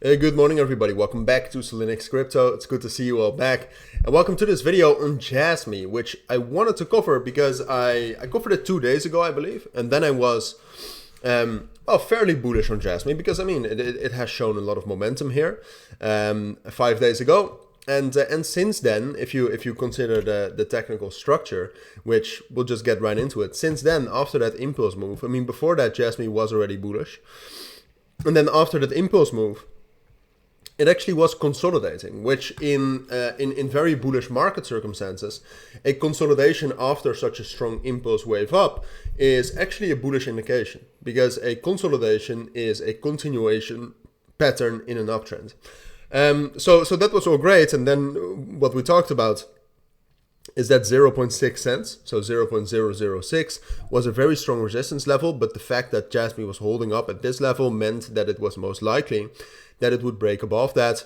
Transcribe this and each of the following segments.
Hey, good morning everybody, welcome back to Cilinix Crypto. It's good to see you all back. And welcome to this video on Jasmy, which I wanted to cover because I covered it 2 days ago, I believe. And then I was fairly bullish on Jasmy because, I mean, it has shown a lot of momentum here 5 days ago. And since then, if you consider the technical structure, which we'll just get right into it, since then, after that impulse move, I mean, before that, Jasmy was already bullish. And then after that impulse move, it actually was consolidating, which in very bullish market circumstances, a consolidation after such a strong impulse wave up is actually a bullish indication, because a consolidation is a continuation pattern in an uptrend. So that was all great, and then what we talked about is that 0.6 cents, so 0.006, was a very strong resistance level, but the fact that Jasmy was holding up at this level meant that it was most likely that it would break above that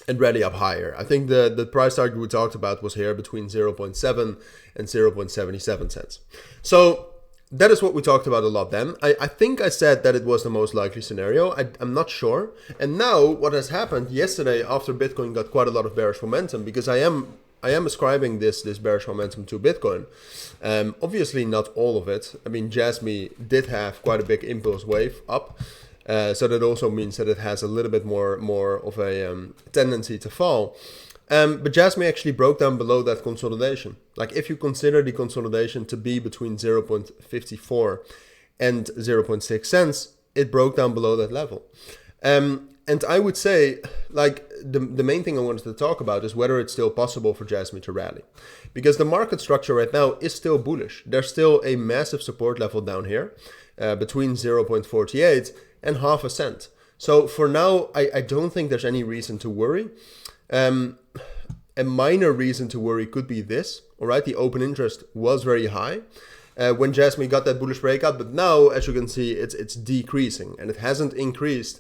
and rally up higher. I think the price target we talked about was here between 0.7 and 0.77 cents. So that is what we talked about a lot then. I think I said that it was the most likely scenario. I'm not sure. And now what has happened yesterday after Bitcoin got quite a lot of bearish momentum, because I am ascribing this bearish momentum to Bitcoin. Obviously not all of it. I mean, Jasmy did have quite a big impulse wave up. So that also means that it has a little bit more of a tendency to fall. But Jasmy actually broke down below that consolidation. Like, if you consider the consolidation to be between 0.54 and 0.6 cents, it broke down below that level. And I would say, like, the main thing I wanted to talk about is whether it's still possible for Jasmy to rally. Because the market structure right now is still bullish. There's still a massive support level down here between 0.48 and half a cent. So for now, I don't think there's any reason to worry. A minor reason to worry could be this, all right? The open interest was very high when Jasmy got that bullish breakout, but now, as you can see, it's decreasing, and it hasn't increased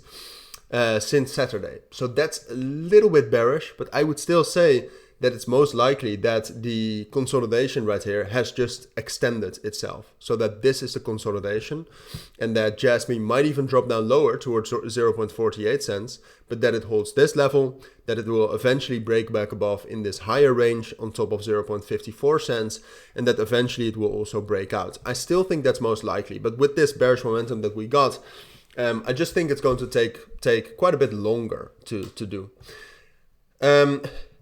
since Saturday. So that's a little bit bearish, but I would still say that it's most likely that the consolidation right here has just extended itself, so that this is the consolidation, and that Jasmy might even drop down lower towards 0.48 cents, but that it holds this level, that it will eventually break back above in this higher range on top of 0.54 cents, and that eventually it will also break out. I still think that's most likely, but with this bearish momentum that we got, I just think it's going to take quite a bit longer to do.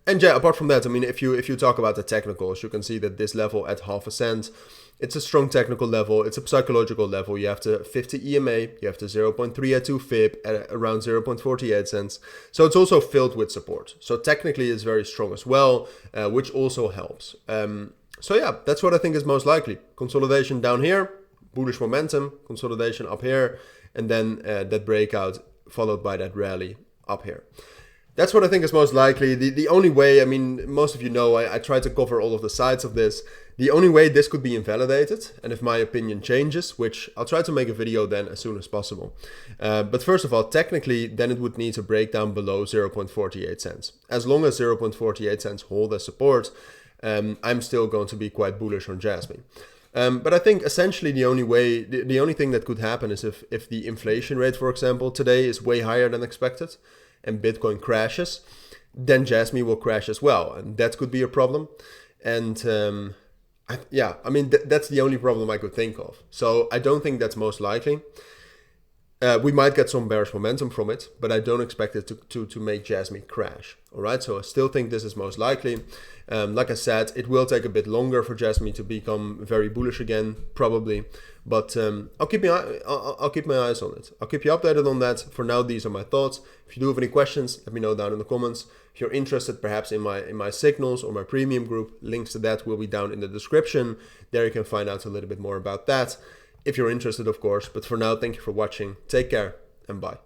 And yeah, apart from that, I mean, if you talk about the technicals, you can see that this level at half a cent, it's a strong technical level, it's a psychological level. You have the 50 EMA, you have the 0.382 FIB at around 0.48 cents. So it's also filled with support. So technically it's very strong as well, which also helps. So yeah, that's what I think is most likely. Consolidation down here, bullish momentum, consolidation up here, and then that breakout followed by that rally up here. That's what I think is most likely. The only way, I mean, most of you know, I try to cover all of the sides of this. The only way this could be invalidated, and if my opinion changes, which I'll try to make a video then as soon as possible. But first of all, technically, then it would need to break down below 0.48 cents. As long as 0.48 cents hold as support, I'm still going to be quite bullish on Jasmy. But I think essentially the only thing that could happen is if the inflation rate, for example, today is way higher than expected, and Bitcoin crashes, then Jasmy will crash as well, and that could be a problem. And I mean, that's the only problem I could think of. So I don't think that's most likely. We might get some bearish momentum from it, but I don't expect it to make Jasmy crash. All right, so I still think this is most likely. Like I said, it will take a bit longer for Jasmy to become very bullish again, probably. But I'll keep my eyes on it. I'll keep you updated on that. For now, these are my thoughts. If you do have any questions, let me know down in the comments. If you're interested perhaps in my signals or my premium group, links to that will be down in the description. There you can find out a little bit more about that, if you're interested, of course. But for now, thank you for watching. Take care and bye.